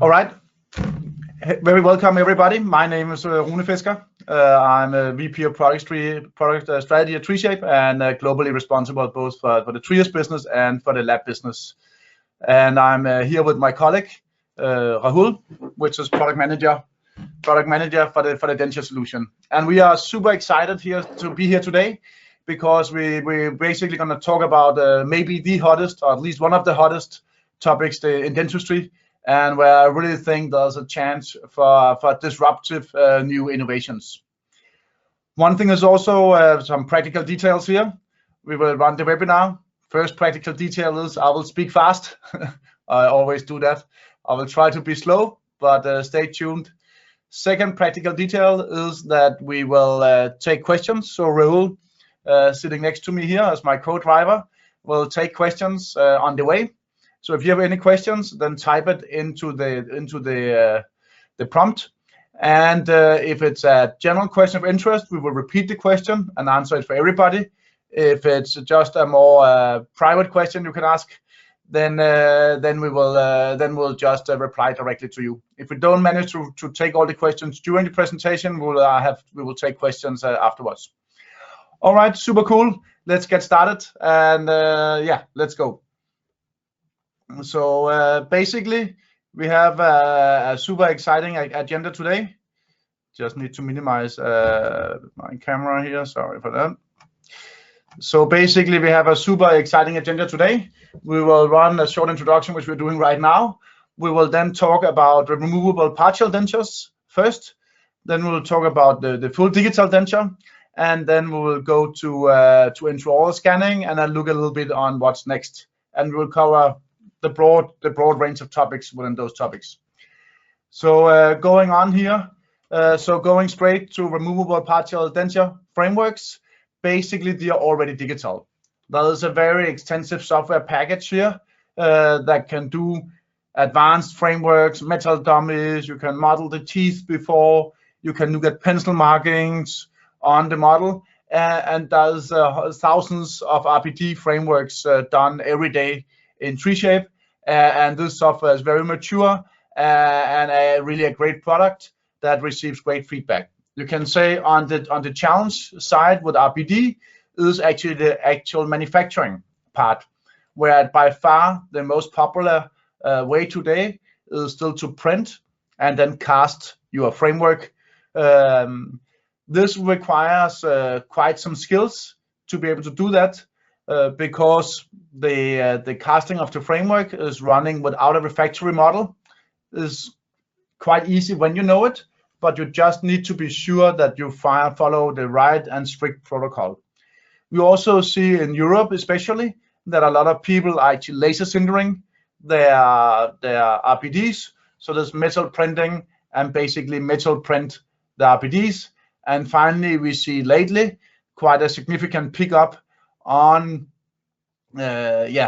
All right. Very welcome, everybody. My name is Rune Fisker. I'm a VP of product strategy at TreeShape and globally responsible both for the Trias business and for the lab business. And I'm here with my colleague, Rahul, which is product manager for the denture solution. And we are super excited here to be here today because we're basically going to talk about maybe the hottest, or at least one of the hottest topics in dentistry, and where I really think there's a chance for disruptive new innovations. One thing is also some practical details here. We will run the webinar. First practical detail is I will speak fast. I always do that. I will try to be slow, but stay tuned. Second practical detail is that we will take questions. So Rahul, sitting next to me here as my co-driver, will take questions on the way. So if you have any questions, then type it into the prompt. And if it's a general question of interest, we will repeat the question and answer it for everybody. If it's just a more private question you can ask, then we'll just reply directly to you. If we don't manage to take all the questions during the presentation, we will take questions afterwards. All right, super cool. Let's get started, and yeah, let's go. So basically, we have a super exciting agenda today. Just need to minimize my camera here. Sorry for that. So basically, we have a super exciting agenda today. We will run a short introduction, which we're doing right now. We will then talk about removable partial dentures first. Then we'll talk about the full digital denture. And then we will go to intraoral scanning and then look a little bit on what's next. And we'll cover the broad range of topics within those topics. So going on here, so going straight to removable partial denture frameworks. Basically, they are already digital. There is a very extensive software package here that can do advanced frameworks, metal dummies. You can model the teeth before. You can look at pencil markings on the model. And there's thousands of RPD frameworks done every day in TreeShape. And this software is very mature and really a great product that receives great feedback. You can say on the challenge side with RPD is actually the actual manufacturing part, where by far the most popular way today is still to print and then cast your framework. This requires quite some skills to be able to do that because the casting of the framework is running without a refractory model. Is quite easy when you know it, but you just need to be sure that you follow the right and strict protocol. We also see in Europe especially that a lot of people are actually laser sintering their RPDs. So there's metal printing and basically metal print the RPDs. And finally, we see lately quite a significant pickup on Solvay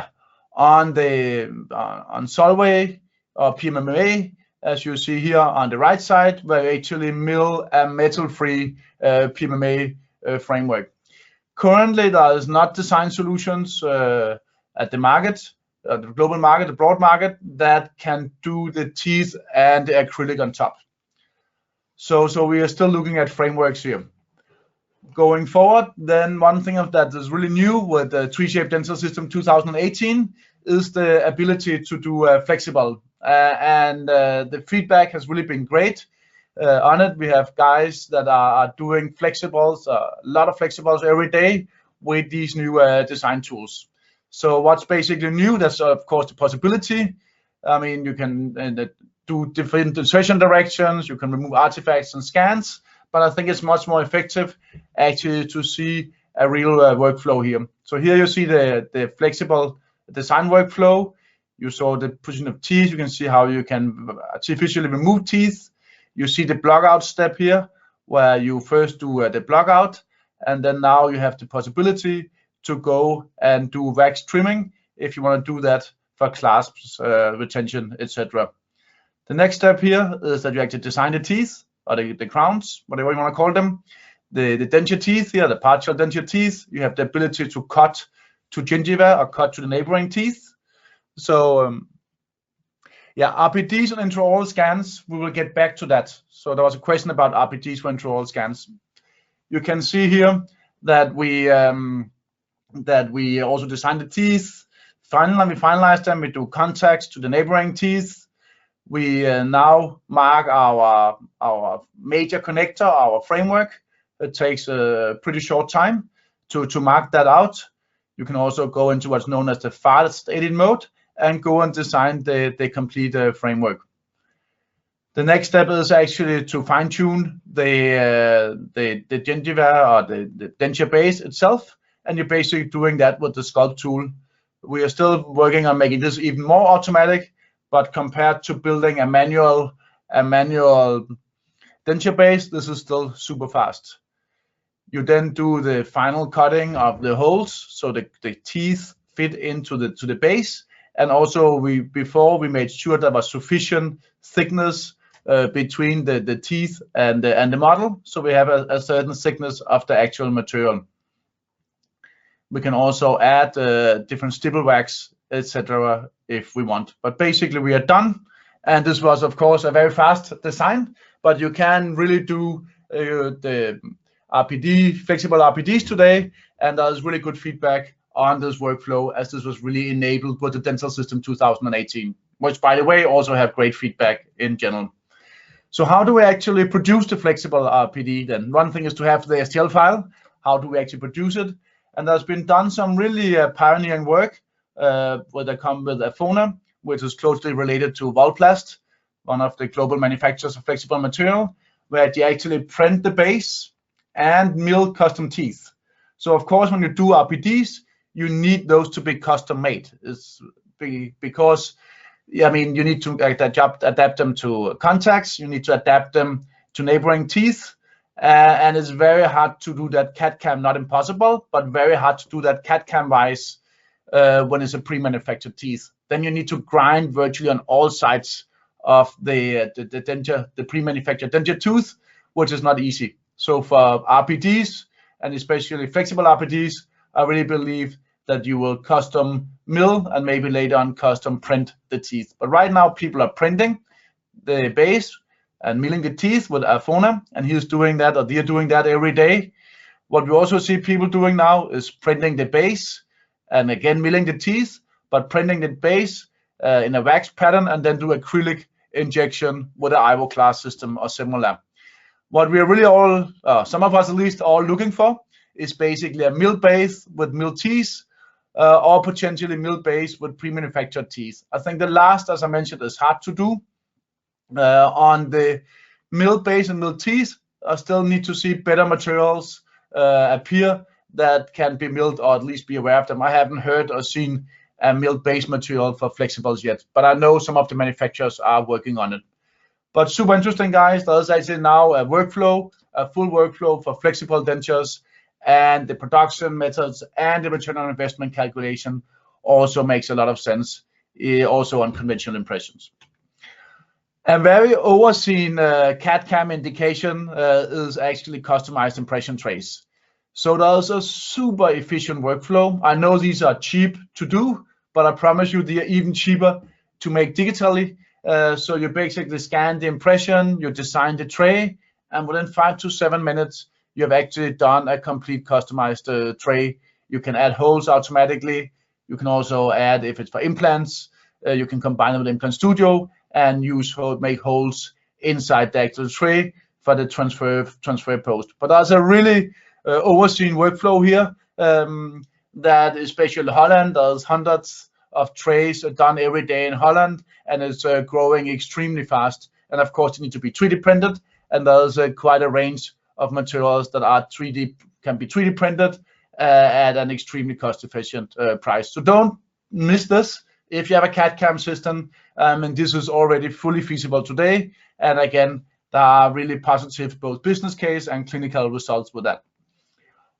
or PMMA, as you see here on the right side, where we actually mill a metal-free PMMA framework. Currently, there is not design solutions at the market, the global market, the broad market, that can do the teeth and the acrylic on top. So we are still looking at frameworks here. Going forward, then one thing that is really new with the TreeShape Dental System 2018 is the ability to do flexible. And the feedback has really been great on it. We have guys that are doing flexibles, a lot of flexibles every day with these new design tools. So what's basically new, that's of course the possibility. I mean, you can do different insertion directions, you can remove artifacts and scans, but I think it's much more effective actually to see a real workflow here. So here you see the flexible design workflow. You saw the position of teeth. You can see how you can artificially remove teeth. You see the block out step here, where you first do the block out, and then now you have the possibility to go and do wax trimming if you want to do that for clasps, retention, etc. The next step here is that you actually design the teeth, or the crowns, whatever you want to call them. The denture teeth here, the partial denture teeth, you have the ability to cut to gingival or cut to the neighboring teeth. So Yeah, RPDs and intraoral scans, we will get back to that. So there was a question about RPDs for intraoral scans. You can see here that we also designed the teeth. Finally, we finalized them. We do contacts to the neighboring teeth. We now mark our major connector, our framework. It takes a pretty short time to mark that out. You can also go into what's known as the fast edit mode and go and design the complete framework. The next step is actually to fine-tune the gingival or the denture base itself, and you're basically doing that with the sculpt tool. We are still working on making this even more automatic, but compared to building a manual denture base, this is still super fast. You then do the final cutting of the holes so the teeth fit into the base, and also before we made sure there was sufficient thickness between the teeth and the model, so we have a certain thickness of the actual material. We can also add different stipple wax, etc. if we want. But basically we are done, and this was of course a very fast design, but you can really do the flexible RPDs today, and there's really good feedback on this workflow as this was really enabled with the Dental System 2018, which by the way also have great feedback in general. So how do we actually produce the flexible RPD then? One thing is to have the STL file. How do we actually produce it? And there's been done some really pioneering work where they come with Afona, which is closely related to Volplast, one of the global manufacturers of flexible material, where they actually print the base and mill custom teeth. So of course, when you do RPDs, you need those to be custom made. It's because I mean, you need to adapt them to contacts, you need to adapt them to neighboring teeth, and it's very hard to do that CAD-CAM, not impossible, but very hard to do that CAD-CAM wise when it's a pre-manufactured teeth. Then you need to grind virtually on all sides of the denture, the pre-manufactured denture tooth, which is not easy. So for RPDs, and especially flexible RPDs, I really believe that you will custom mill and maybe later on custom print the teeth. But right now people are printing the base and milling the teeth with Afona, and he's doing that, or they're doing that every day. What we also see people doing now is printing the base and again milling the teeth, but printing the base in a wax pattern and then do acrylic injection with an Ivo class system or similar. What we are really all, some of us at least, all looking for is basically a mill base with mill teeth, or potentially mill base with pre-manufactured teeth. I think the last, as I mentioned, is hard to do. On the mill base and mill teeth, I still need to see better materials appear that can be milled, or at least be aware of them. I haven't heard or seen a mill base material for flexibles yet, but I know some of the manufacturers are working on it. But super interesting, guys. There's actually now a workflow, a full workflow for flexible dentures, and the production methods and the return on investment calculation also makes a lot of sense, also on conventional impressions. A very overseen CAD-CAM indication is actually customized impression trays. So there's a super efficient workflow. I know these are cheap to do, but I promise you they are even cheaper to make digitally. So you basically scan the impression, you design the tray, and within 5 to 7 minutes, you have actually done a complete customized tray. You can add holes automatically. You can also add, if it's for implants, you can combine it with Implant Studio and make holes inside the actual tray for the transfer post. But there's a really overseen workflow here that especially in Holland, there's hundreds of trays done every day in Holland, and it's growing extremely fast. And of course, they need to be 3D printed, and there's quite a range of materials that are can be 3D printed at an extremely cost-efficient price. So don't miss this if you have a CAD-CAM system, and this is already fully feasible today. And again, there are really positive both business case and clinical results with that.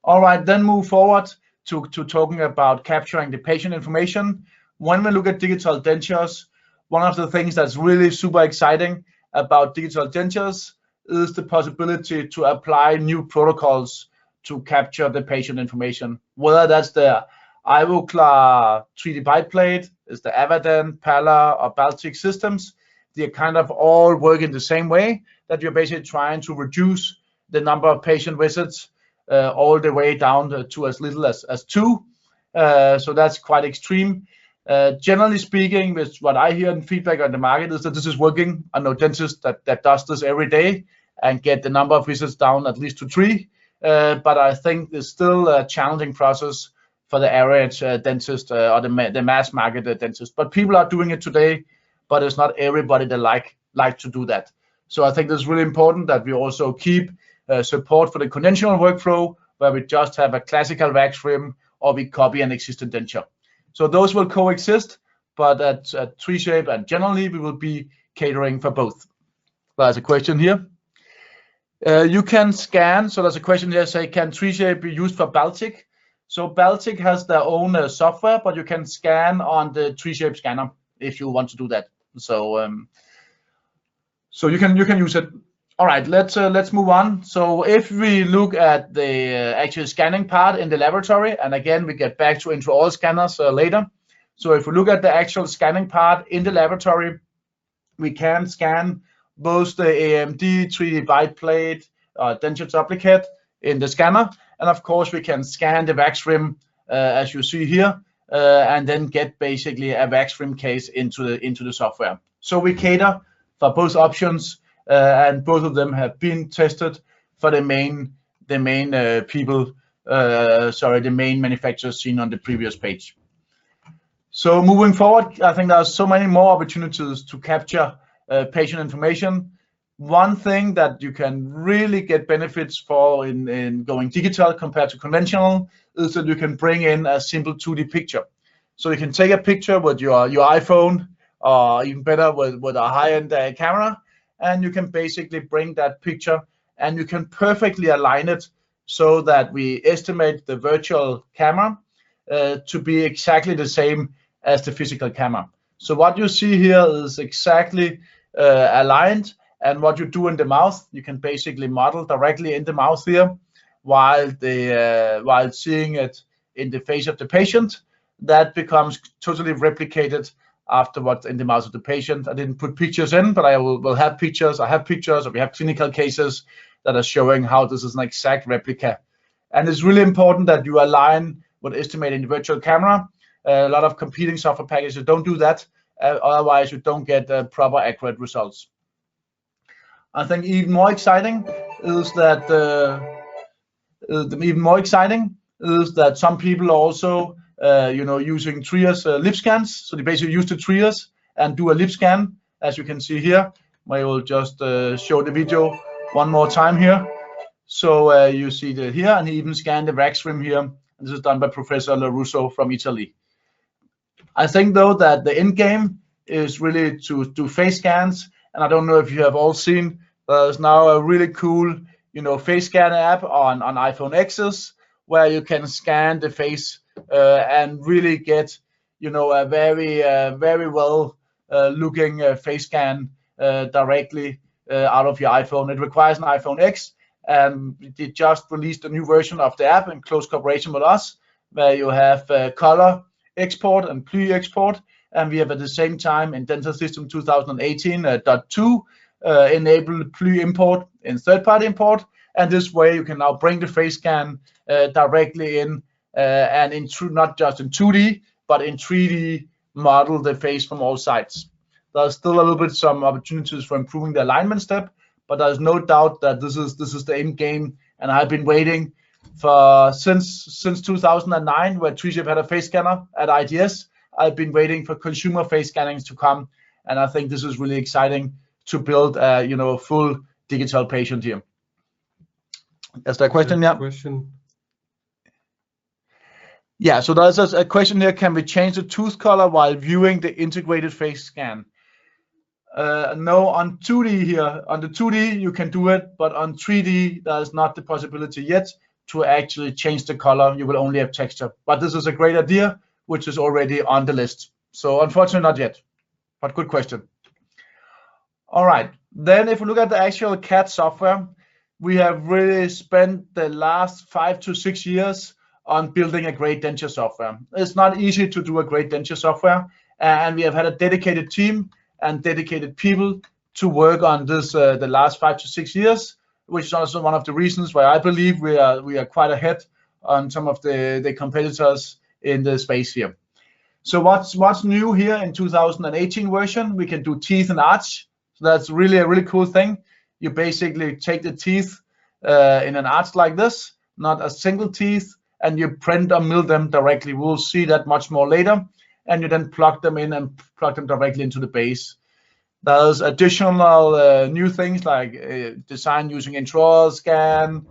All right, then move forward to talking about capturing the patient information. When we look at digital dentures, one of the things that's really super exciting about digital dentures is the possibility to apply new protocols to capture the patient information, whether that's the Ivoclar 3D bite plate, is the Avadent, Pala, or Baltic systems. They kind of all work in the same way, that you're basically trying to reduce the number of patient visits all the way down to as little as 2. So that's quite extreme. Generally speaking, with what I hear in feedback on the market is that this is working. I know dentists that does this every day and get the number of visits down at least to 3. But I think it's still a challenging process for the average dentist or the mass market dentist. But people are doing it today, but it's not everybody that like to do that. So I think it's really important that we also keep support for the conventional workflow, where we just have a classical wax trim or we copy an existing denture. So those will coexist, but at 3Shape and generally we will be catering for both. There's a question here. You can scan, so there's a question here, say, can 3Shape be used for Baltic? So Baltic has their own software, but you can scan on the 3Shape scanner if you want to do that. So so you can use it. All right, let's move on. So if we look at the actual scanning part in the laboratory, and again we get back to intraoral scanners later. So if we look at the actual scanning part in the laboratory, we can scan both the AMD 3D bite plate denture duplicate in the scanner, and of course we can scan the wax rim as you see here, and then get basically a wax rim case into the software. So we cater for both options, and both of them have been tested for the main manufacturers seen on the previous page. So moving forward, I think there are so many more opportunities to capture patient information. One thing that you can really get benefits for in going digital compared to conventional is that you can bring in a simple 2D picture. So you can take a picture with your iPhone, or even better with a high-end camera, and you can basically bring that picture and you can perfectly align it so that we estimate the virtual camera to be exactly the same as the physical camera. So what you see here is exactly aligned, and what you do in the mouth, you can basically model directly in the mouth here, while seeing it in the face of the patient, that becomes totally replicated afterwards in the mouth of the patient. I didn't put pictures in, but I will have pictures. I have pictures, or we have clinical cases that are showing how this is an exact replica. And it's really important that you align with estimating the virtual camera. A lot of competing software packages don't do that. Otherwise, you don't get proper accurate results. I think even more exciting is that some people are also using trias lip scans. So they basically use the trias and do a lip scan, as you can see here. I will just show the video one more time here. So you see that here, and he even scanned the wax rim here. This is done by Professor LaRusso from Italy. I think though that the end game is really to do face scans, and I don't know if you have all seen, there's now a really cool face scan app on iPhone X's, where you can scan the face and really get a very well looking face scan directly out of your iPhone. It requires an iPhone X, and they just released a new version of the app in close cooperation with us, where you have color export and plu export, and we have at the same time in Dental System 2018.2 enabled plu import in third-party import, and this way you can now bring the face scan directly in and not just in 2D but in 3D model the face from all sides. There's still a little bit some opportunities for improving the alignment step, but there's no doubt that this is the end game, and I've been waiting for since 2009, where 3Shape had a face scanner at IDS. I've been waiting for consumer face scannings to come, and I think this is really exciting to build a full digital patient here. Is there a question? Yeah. Yeah, so there's a question here: can we change the tooth color while viewing the integrated face scan? No, on 2D here, on the 2D you can do it, but on 3D there's not the possibility yet to actually change the color. You will only have texture. But this is a great idea, which is already on the list. So unfortunately not yet, but good question. All right, then if we look at the actual CAD software, we have really spent the last 5 to 6 years on building a great denture software. It's not easy to do a great denture software, and we have had a dedicated team and dedicated people to work on this the last 5 to 6 years, which is also one of the reasons why I believe we are quite ahead on some of the competitors in the space here. So what's new here in 2018 version? We can do teeth and arch. So that's really a really cool thing. You basically take the teeth in an arch like this, not a single teeth, and you print or mill them directly. We'll see that much more later. And you then plug them in and plug them directly into the base. There's additional new things like design using intraoral scan,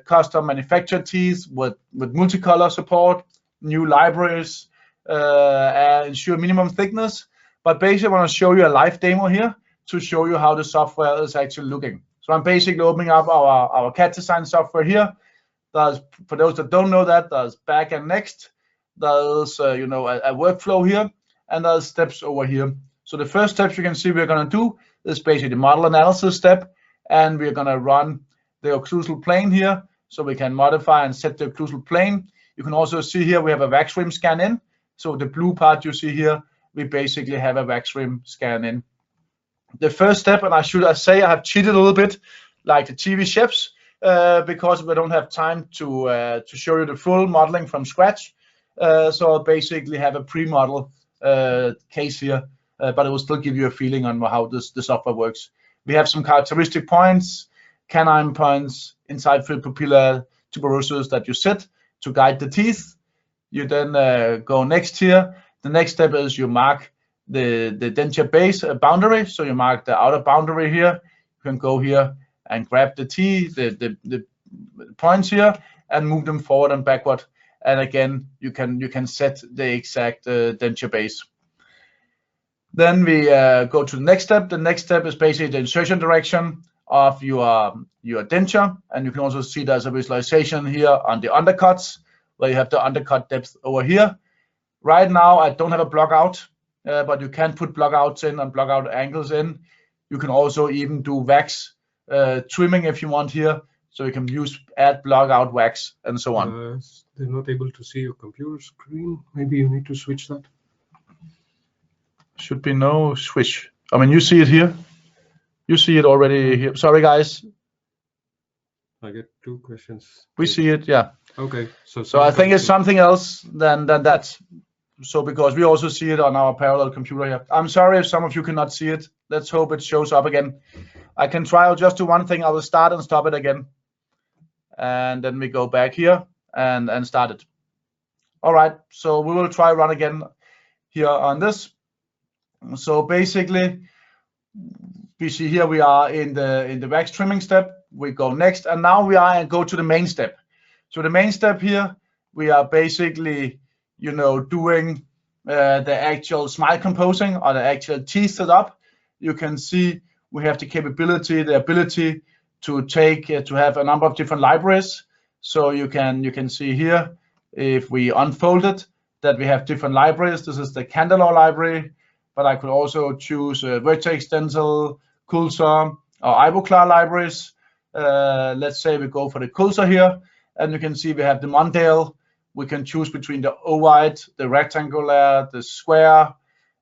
custom manufactured teeth with multicolor support, new libraries, ensure minimum thickness. But basically, I want to show you a live demo here to show you how the software is actually looking. So I'm basically opening up our CAD design software here. There's, for those that don't know that, there's back and next. There's a workflow here, and there's steps over here. So the first steps you can see we're going to do is basically the model analysis step, and we're going to run the occlusal plane here, so we can modify and set the occlusal plane. You can also see here we have a wax rim scan in. So the blue part you see here, we basically have a wax rim scan in. The first step, and I say I have cheated a little bit, like the TV chefs, because we don't have time to show you the full modeling from scratch. So I'll basically have a pre-model case here, but it will still give you a feeling on how the software works. We have some characteristic points, canine points, inside field pupillar tuberosus that you set to guide the teeth. You then go next here. The next step is you mark the denture base boundary. So you mark the outer boundary here. You can go here and grab the teeth, the points here, and move them forward and backward. And again, you can set the exact denture base. Then we go to the next step. The next step is basically the insertion direction of your denture, and you can also see there's a visualization here on the undercuts, where you have the undercut depth over here. Right now, I don't have a block out, but you can put block outs in and block out angles in. You can also even do wax trimming if you want here, so you can add block out wax and so on. They're not able to see your computer screen. Maybe you need to switch that. Should be no switch. I mean, you see it here. You see it already here. Sorry, guys. I get 2 questions. We see it, yeah. Okay. So I think it's something else than that. So because we also see it on our parallel computer here. I'm sorry if some of you cannot see it. Let's hope it shows up again. I can try. I'll just do one thing. I will start and stop it again. And then we go back here and start it. All right. So we will try run again here on this. So basically, we see here we are in the wax trimming step. We go next, and now we are and go to the main step. So the main step here, we are basically, doing the actual smile composing or the actual teeth setup. You can see we have the ability to have a number of different libraries. So you can see here, if we unfold it, that we have different libraries. This is the Candelor library, but I could also choose Vertex Dental, Kulsa, or Ivoclar libraries. Let's say we go for the Kulsa here, and you can see we have the Mondale. We can choose between the ovoid, the rectangular, the square,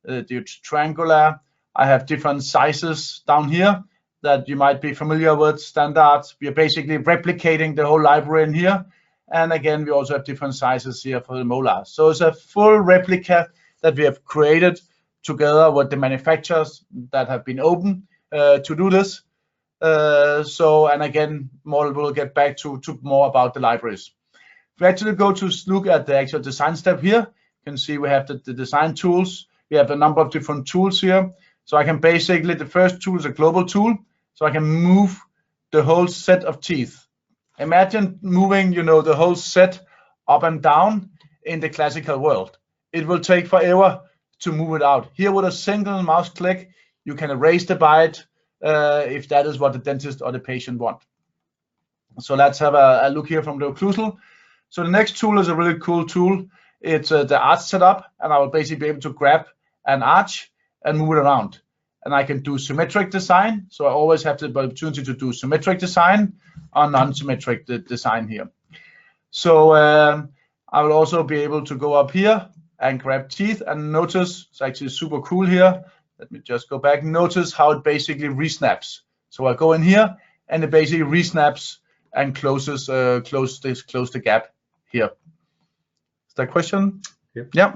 the triangular. I have different sizes down here that you might be familiar with, standards. We are basically replicating the whole library in here. And again, we also have different sizes here for the molars. So it's a full replica that we have created together with the manufacturers that have been open to do this. And again, we'll get back to more about the libraries. If we actually go to look at the actual design step here, you can see we have the design tools. We have a number of different tools here. So I can basically, the first tool is a global tool. So I can move the whole set of teeth. Imagine moving, the whole set up and down in the classical world. It will take forever to move it out. Here with a single mouse click, you can erase the bite if that is what the dentist or the patient want. So let's have a look here from the occlusal. So the next tool is a really cool tool. It's the arch setup, and I will basically be able to grab an arch and move it around. And I can do symmetric design. So I always have the opportunity to do symmetric design or non-symmetric design here. So I will also be able to go up here and grab teeth, and notice it's actually super cool here. Let me just go back. Notice how it basically resnaps. So I go in here and it basically resnaps and closes close the gap here. Is that a question? Yep. Yeah.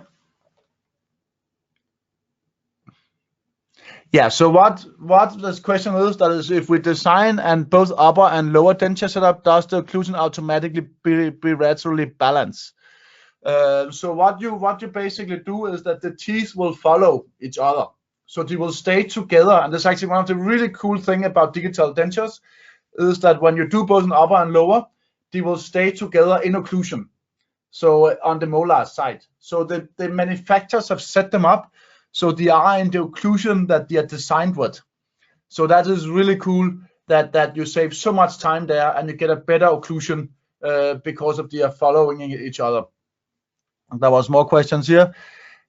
Yeah, so what this question is, that is, if we design and both upper and lower denture setup, does the occlusion automatically be bilaterally balanced? So what you basically do is that the teeth will follow each other, so they will stay together. And that's actually one of the really cool thing about digital dentures, is that when you do both an upper and lower, they will stay together in occlusion. So on the molar side, so the manufacturers have set them up so they are in the occlusion that they are designed with. So that is really cool, that you save so much time there and you get a better occlusion because of they are following each other. There was more questions here.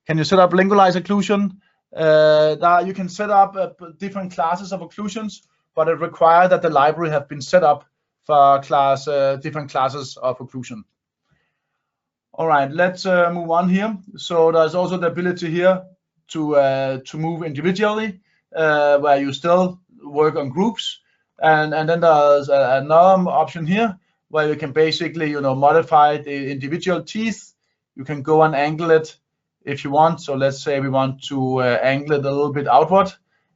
Can you set up lingualized occlusion? You can set up different classes of occlusions, but it requires that the library have been set up for different classes of occlusion. All right, let's move on here. So there's also the ability here to move individually, where you still work on groups, and then there's another option here where you can basically modify the individual teeth. You can go and angle it if you want. So let's say we want to angle it a little bit outward.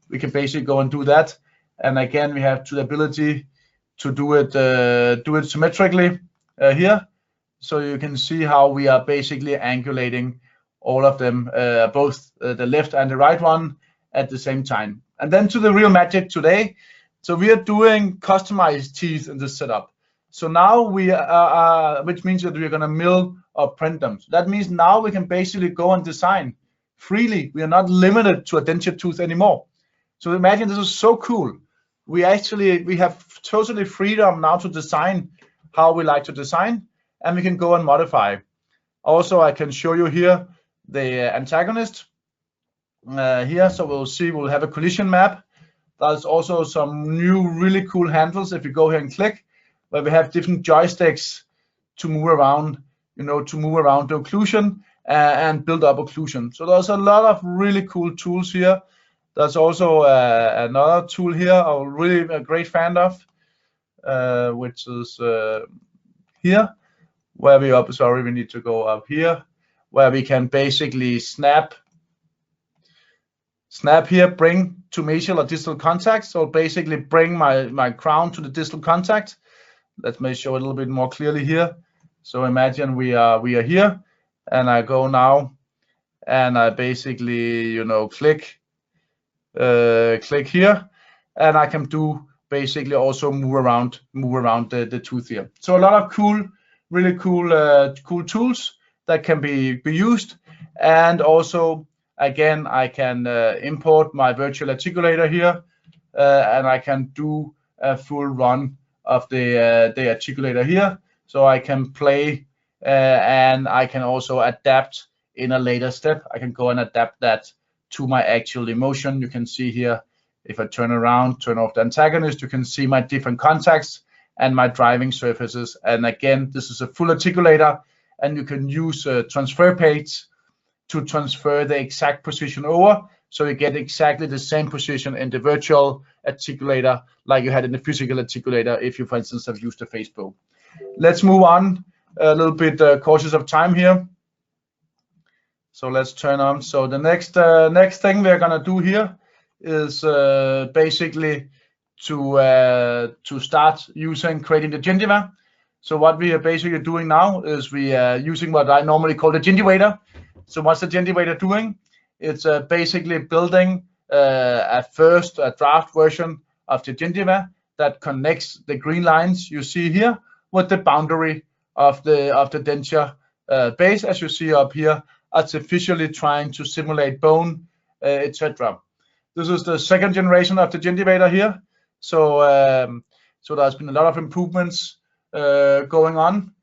We can basically go and do that. And again, we have the ability to do it symmetrically here. So you can see how we are basically angulating all of them, both the left and the right one at the same time. And then to the real magic today. So we are doing customized teeth in this setup. So now we are, which means that we're going to mill or print them. So that means now we can basically go and design freely. We are not limited to a denture tooth anymore. So imagine, this is so cool. We have totally freedom now to design how we like to design, and we can go and modify. Also, I can show you here the antagonist here. So we'll have a collision map. There's also some new really cool handles if you go here and click, where we have different joysticks to move around, the occlusion and build up occlusion. So there's a lot of really cool tools here. There's also another tool here I'm really a great fan of, which is here, where we need to go up here, where we can basically snap here, bring to mesial or distal contact. So basically bring my crown to the distal contact. Let me show it a little bit more clearly here. So imagine we are here, and I go now, and I basically click here, and I can do basically also move around the tooth here. So a lot of really cool tools that can be used. And also, again, I can import my virtual articulator here, and I can do a full run of the articulator here. So I can play, and I can also adapt in a later step. I can go and adapt that to my actual emotion. You can see here, if I turn around, turn off the antagonist, you can see my different contacts and my driving surfaces. And again, this is a full articulator, and you can use transfer pates to transfer the exact position over, so you get exactly the same position in the virtual articulator like you had in the physical articulator if you, for instance, have used the face probe. Let's move on, a little bit cautious of time here. So let's turn on. So the next thing we're gonna do here is basically to start creating the gingiva. So what we are basically doing now is we are using what I normally call the gingivator. So what's the gingivator doing? It's basically building a draft version of the gingiva that connects the green lines you see here with the boundary of the denture base, as you see up here, artificially trying to simulate bone, etc. This is the second generation of the gingivator here. So so there's been a lot of improvements going on.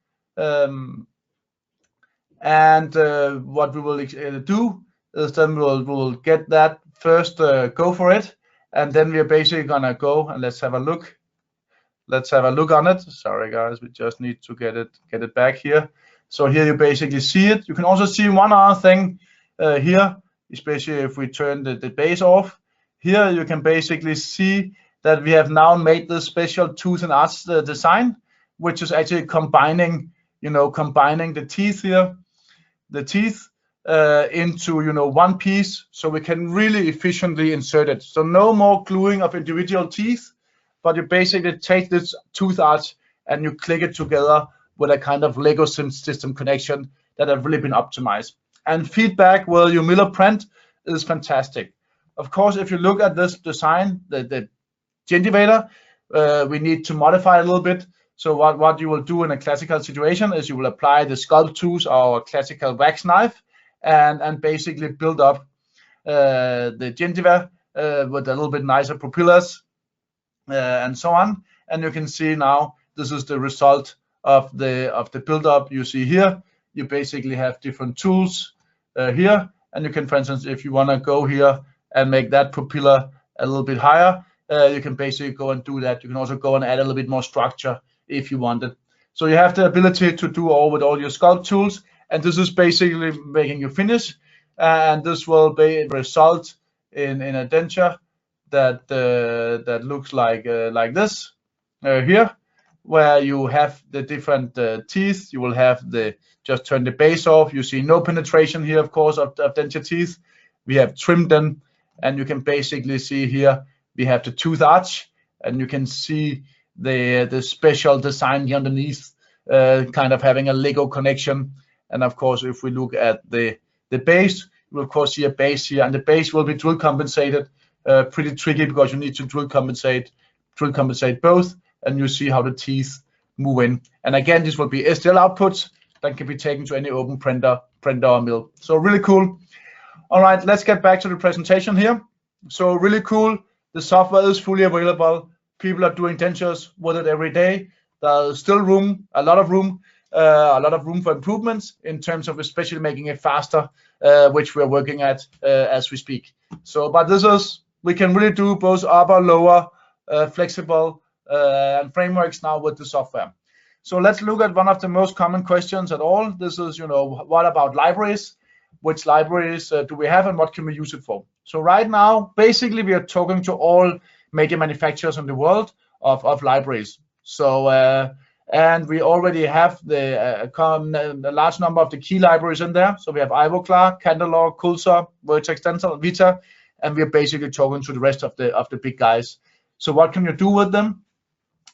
What we will do is then we'll get that first go for it, and then we're basically gonna go and let's have a look. Let's have a look on it. Sorry guys, we just need to get it back here. So here you basically see it. You can also see one other thing here, especially if we turn the base off. Here you can basically see that we have now made this special tooth and arch design, which is actually combining the teeth here, into one piece, so we can really efficiently insert it. So no more gluing of individual teeth, but you basically take this tooth arch and you click it together with a kind of Lego system connection that have really been optimized. And feedback while you mill or print is fantastic. Of course, if you look at this design, the gingivator, we need to modify a little bit. So what you will do in a classical situation is you will apply the sculpt tools or classical wax knife and basically build up the gingiva with a little bit nicer pupillas and so on. And you can see now this is the result of the build-up. You see here, you basically have different tools here, and you can, for instance, if you want to go here and make that pupilla a little bit higher, you can basically go and do that. You can also go and add a little bit more structure if you want it. So you have the ability to do all with all your sculpt tools, and this is basically making you finish, and this will result in a denture that looks like this here, where you have the different teeth. You will have just turn the base off. You see no penetration here, of course, of denture teeth. We have trimmed them, and you can basically see here we have the tooth arch, and you can see the special design here underneath, kind of having a Lego connection. And of course, if we look at the base, you will of course see a base here, and the base will be drill compensated. Pretty tricky because you need to drill compensate both, and you see how the teeth move in. And again, this will be STL outputs that can be taken to any open printer or mill. So really cool. All right, let's get back to the presentation here. So really cool. The software is fully available. People are doing dentures with it every day. There's still a lot of room for improvements in terms of especially making it faster, which we're working at as we speak. So, but we can really do both upper, lower, flexible and frameworks now with the software. So let's look at one of the most common questions at all. This is, what about libraries? Which libraries do we have and what can we use it for? So right now, basically, we are talking to all major manufacturers in the world of libraries. So, and we already have the large number of the key libraries in there. So we have Ivoclar, Candelor, Kulsa, Vertex Dental, Vita, and we're basically talking to the rest of the big guys. So what can you do with them?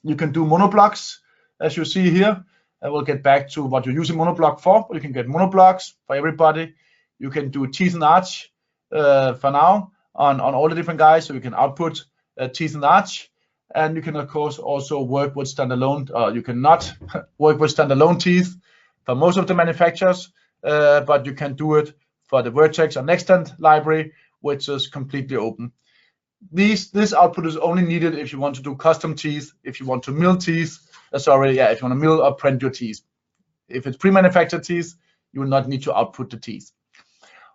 You can do monoblocks, as you see here. And we'll get back to what you're using monoblock for. You can get monoblocks for everybody. You can do teeth and arch for now on all the different guys. So you can output teeth and arch. And you can, of course, also work with standalone. You cannot work with standalone teeth for most of the manufacturers, but you can do it for the Vertex or Nextent library, which is completely open. This output is only needed if you want to do custom teeth, if you want to mill teeth. If you want to mill or print your teeth. If it's pre-manufactured teeth, you will not need to output the teeth.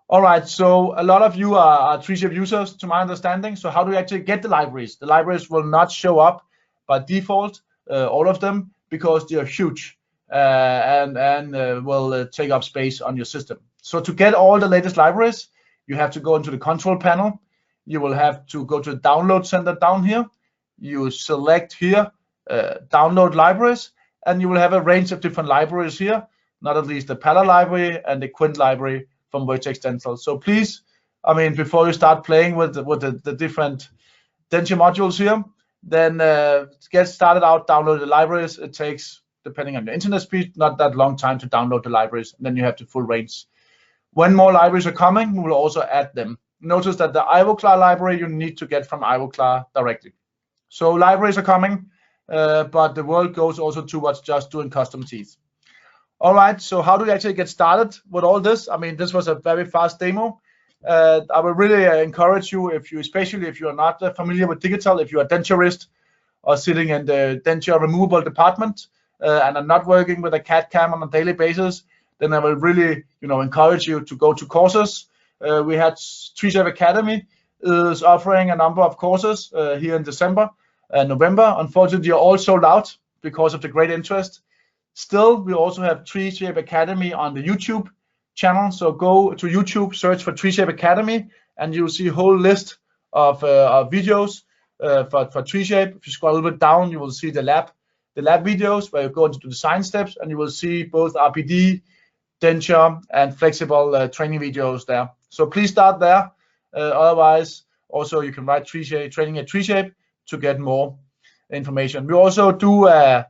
All right, so a lot of you are 3Shape users, to my understanding. So how do you actually get the libraries? The libraries will not show up by default, all of them, because they are huge and will take up space on your system. So to get all the latest libraries, you have to go into the control panel. You will have to go to the download center down here. You select here, download libraries, and you will have a range of different libraries here, not at least the Pala library and the Quint library from Vertex Dental. So please, before you start playing with the different denture modules here, then get started out, download the libraries. It takes, depending on your internet speed, not that long time to download the libraries, and then you have the full range. When more libraries are coming, we will also add them. Notice that the Ivoclar library you need to get from Ivoclar directly. So libraries are coming, but the world goes also towards just doing custom teeth. All right, so how do we actually get started with all this? This was a very fast demo. I would really encourage you, especially if you are not familiar with digital, if you are a denturist or sitting in the denture removable department and are not working with a CAD CAM on a daily basis, then I will really, encourage you to go to courses. We had 3Shape Academy is offering a number of courses here in December and November. Unfortunately, you're all sold out because of the great interest. Still, we also have 3Shape Academy on the YouTube channel. So go to YouTube, search for 3Shape Academy, and you'll see a whole list of videos for 3Shape. If you scroll a little bit down, you will see the lab videos where you go into the design steps, and you will see both RPD, denture, and flexible training videos there. So please start there. Otherwise, also you can write 3Shape training at 3Shape to get more information. We also do a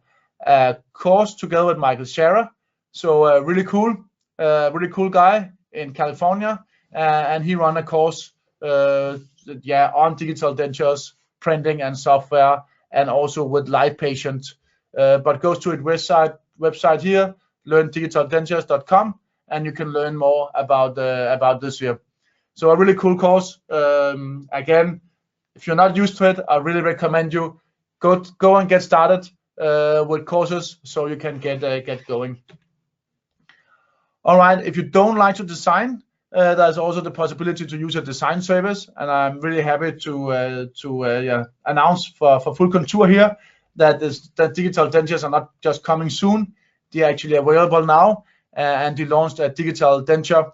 course together with Michael Scherer. So really cool guy in California, and he run a course on digital dentures, printing and software, and also with live patient. But go to his website here, learndigitaldentures.com, and you can learn more about this here. So a really cool course. Again, if you're not used to it, I really recommend you go and get started with courses so you can get going. All right, if you don't like to design, there's also the possibility to use a design service, and I'm really happy to announce for Full Contour here that Digital Dentures are not just coming soon; they're actually available now, and they launched a Digital Denture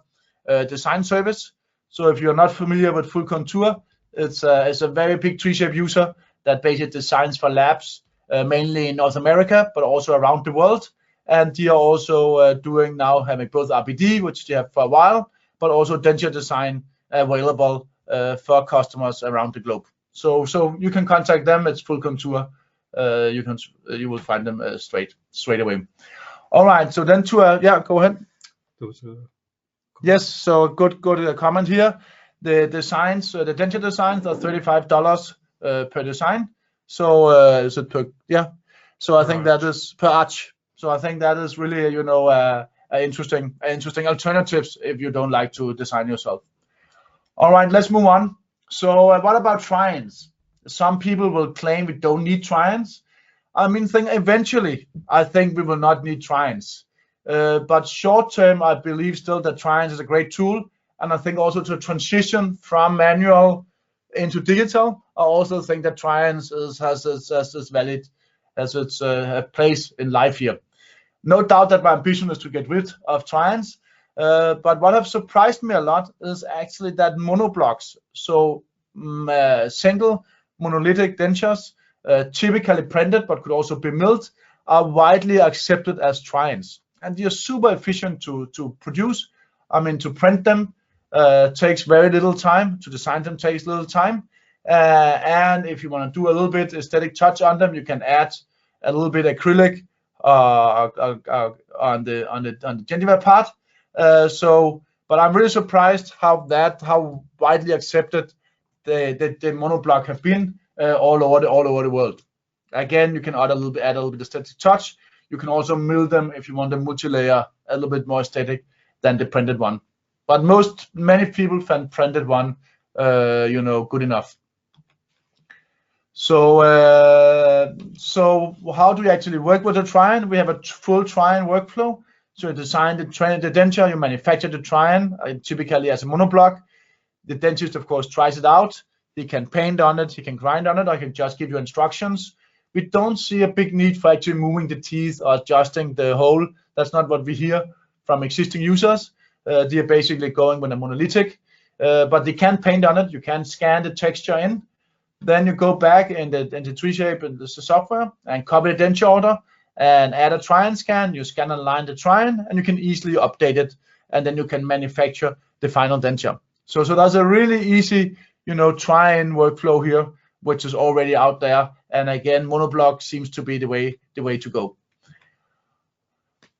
design service. So if you're not familiar with Full Contour, it's a very big 3Shape user that basically designs for labs, mainly in North America, but also around the world. And they are also having both RPD, which they have for a while, but also denture design available for customers around the globe. So you can contact them. It's Full Contour. You will find them straight away. All right. So then go ahead. Yes. So good comment here. The designs, the denture designs are $35 per design. So is it per? Yeah. So I think that is per arch. So I think that is really, interesting alternatives if you don't like to design yourself. All right, let's move on. So what about try-ins? Some people will claim we don't need try-ins. I mean, eventually, I think we will not need try-ins. But short term, I believe still that try-ins is a great tool. And I think also to transition from manual into digital, I also think that try-ins has its place in life here. No doubt that my ambition is to get rid of try-ins, but what have surprised me a lot is actually that monoblocks, so single monolithic dentures, typically printed but could also be milled, are widely accepted as try-ins, and they are super efficient to produce. I mean, to print them takes very little time. To design them takes little time, and if you want to do a little bit aesthetic touch on them, you can add a little bit acrylic on the gingival part. But I'm really surprised how widely accepted the monoblock have been all over the world. Again, you can add a little bit aesthetic touch. You can also mill them if you want the multi-layer a little bit more aesthetic than the printed one. But many people find printed one good enough. So how do you actually work with a try-in? We have a full try-in workflow. So you design the denture, you manufacture the try-in, typically as a monoblock. The dentist, of course, tries it out. He can paint on it, he can grind on it, or he can just give you instructions. We don't see a big need for actually moving the teeth or adjusting the hole. That's not what we hear from existing users. They are basically going with a monolithic, but they can paint on it. You can scan the texture in. Then you go back into 3Shape and the software and copy the denture order and add a try-in scan. You scan and align the try-in, and you can easily update it, and then you can manufacture the final denture. So that's a really easy, try-in workflow here, which is already out there. And again, monoblock seems to be the way to go.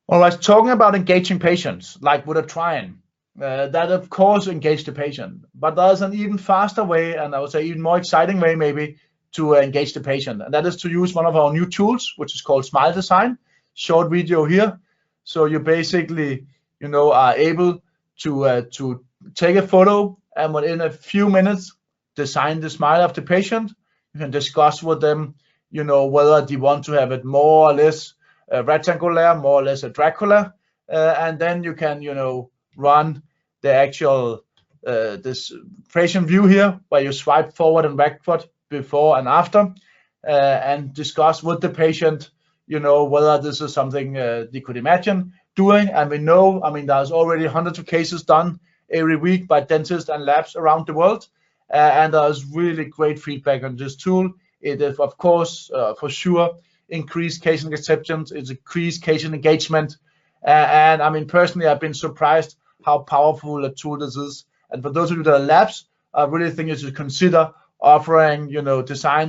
All right, talking about engaging patients, like with a try-in. That of course engage the patient, but there's an even faster way, and I would say even more exciting way maybe, to engage the patient, and that is to use one of our new tools, which is called Smile Design. Short video here. So you basically are able to take a photo and within a few minutes design the smile of the patient. You can discuss with them whether they want to have it more or less rectangular, more or less a Dracula, and then you can run the actual this patient view here, where you swipe forward and backward before and after, and discuss with the patient whether this is something they could imagine doing. And we know, I mean, there's already hundreds of cases done every week by dentists and labs around the world, and there's really great feedback on this tool. It is, of course, for sure, increased patient acceptance, it's increased patient engagement, and I mean, personally, I've been surprised how powerful a tool this is. And for those of you that are labs, I really think you should consider offering,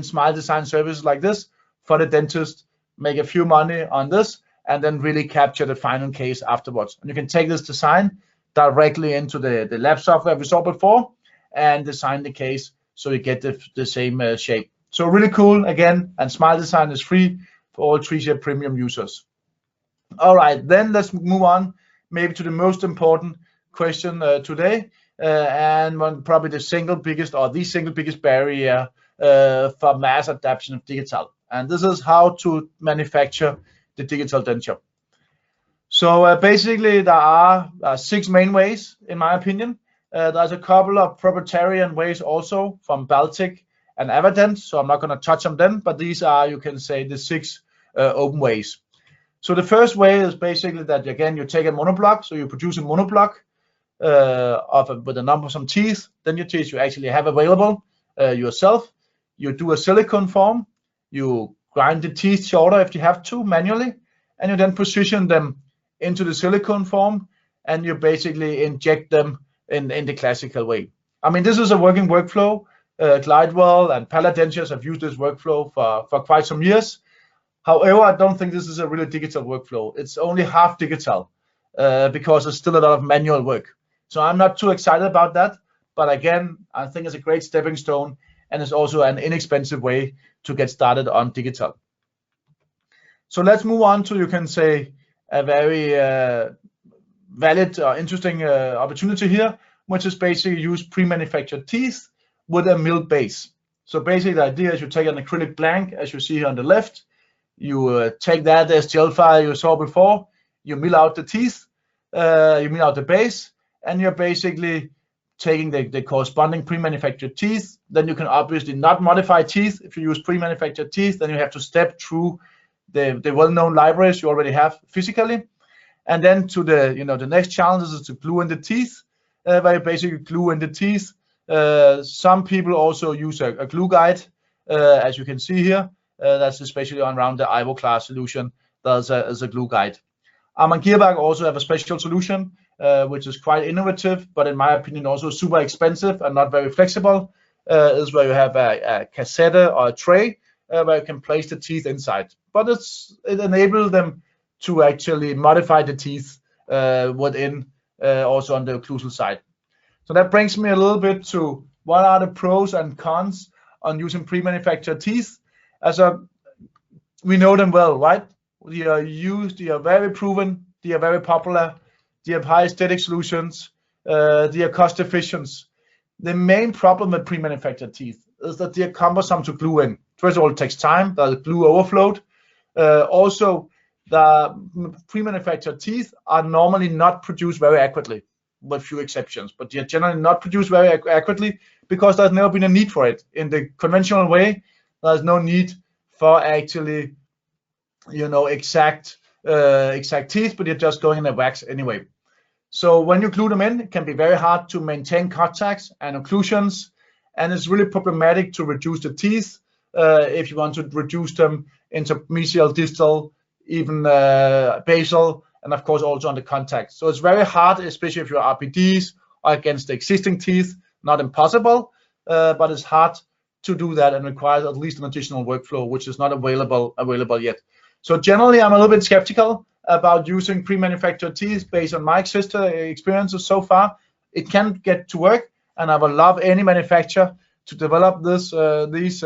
smile design services like this for the dentist, make a few money on this, and then really capture the final case afterwards. And you can take this design directly into the lab software we saw before and design the case so you get the same shape. So really cool, again, and Smile Design is free for all 3Shape Premium users. All right, then let's move on maybe to the most important question today, and probably the single biggest barrier for mass adoption of digital. And this is how to manufacture the digital denture. So basically, there are 6 main ways, in my opinion. There's a couple of proprietary ways also from Baltic and Avadent, so I'm not going to touch on them, but these are, you can say, the 6 open ways. So the first way is basically that, again, you take a monoblock, so you produce a monoblock with a number of some teeth, then your teeth you actually have available yourself. You do a silicone form, you grind the teeth shorter if you have to manually, and you then position them into the silicone form, and you basically inject them in the classical way. I mean, this is a working workflow. Glidewell and Palette Dentures have used this workflow for quite some years. However, I don't think this is a really digital workflow. It's only half digital because there's still a lot of manual work. So I'm not too excited about that. But again, I think it's a great stepping stone, and it's also an inexpensive way to get started on digital. So let's move on to, you can say, a very valid or interesting opportunity here, which is basically use pre-manufactured teeth with a milled base. So basically the idea is you take an acrylic blank, as you see here on the left, you take that STL file you saw before, you mill out the teeth, you mill out the base, and you're basically taking the corresponding pre-manufactured teeth. Then you can obviously not modify teeth. If you use pre-manufactured teeth, then you have to step through the well-known libraries you already have physically. And then to the next challenge is to glue in the teeth, where you basically glue in the teeth. Some people also use a glue guide, as you can see here. That's especially around the Ivo class solution. There's a glue guide. Gearbach also have a special solution, which is quite innovative, but in my opinion also super expensive and not very flexible. Is where you have a cassette or a tray where you can place the teeth inside. But it enables them to actually modify the teeth within also on the occlusal side. So that brings me a little bit to what are the pros and cons on using pre-manufactured teeth. We know them well, right? They are used, they are very proven, they are very popular, they have high aesthetic solutions, they are cost efficient. The main problem with pre-manufactured teeth is that they are cumbersome to glue in. First of all, it takes time, the glue overflowed. Also, the pre-manufactured teeth are normally not produced very accurately, with few exceptions, but they are generally not produced very accurately because there's never been a need for it. In the conventional way, there's no need for actually, exact teeth, but you're just going in a wax anyway. So when you glue them in, it can be very hard to maintain contacts and occlusions, and it's really problematic to reduce the teeth if you want to reduce them into mesial, distal, even basal, and of course also on the contact. So it's very hard, especially if you're RPDs or against the existing teeth. Not impossible, but it's hard to do that and requires at least an additional workflow, which is not available yet. So generally, I'm a little bit skeptical about using pre-manufactured teeth based on my experiences so far. It can get to work, and I would love any manufacturer to develop these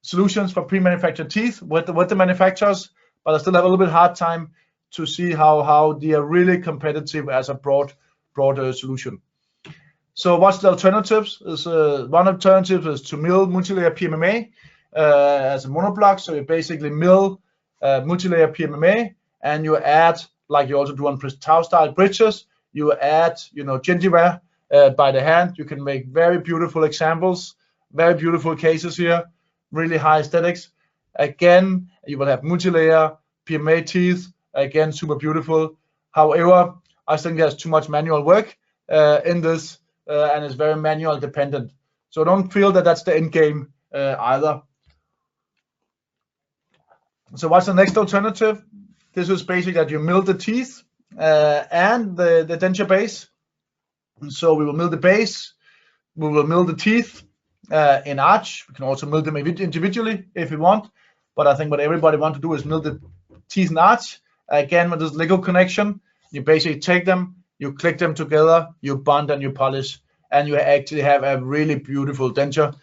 solutions for pre-manufactured teeth with the manufacturers, but I still have a little bit hard time to see how they are really competitive as a broader solution. So what's the alternatives? One alternative is to mill multilayer PMMA as a monoblock. So you basically mill multilayer PMMA, and you add, like you also do on Tau style bridges, you add gingival by the hand. You can make very beautiful examples, very beautiful cases here, really high aesthetics. Again, you will have multi-layer PMMA teeth. Again, super beautiful. However, I think there's too much manual work in this, and it's very manual dependent. So don't feel that that's the end game either. So what's the next alternative? This is basically that you mill the teeth and the denture base. So we will mill the base, we will mill the teeth in arch. We can also mill them individually if we want, but I think what everybody wants to do is mill the teeth in arch. Again, with this Lego connection, you basically take them, you click them together, you bond and you polish, and you actually have a really beautiful denture.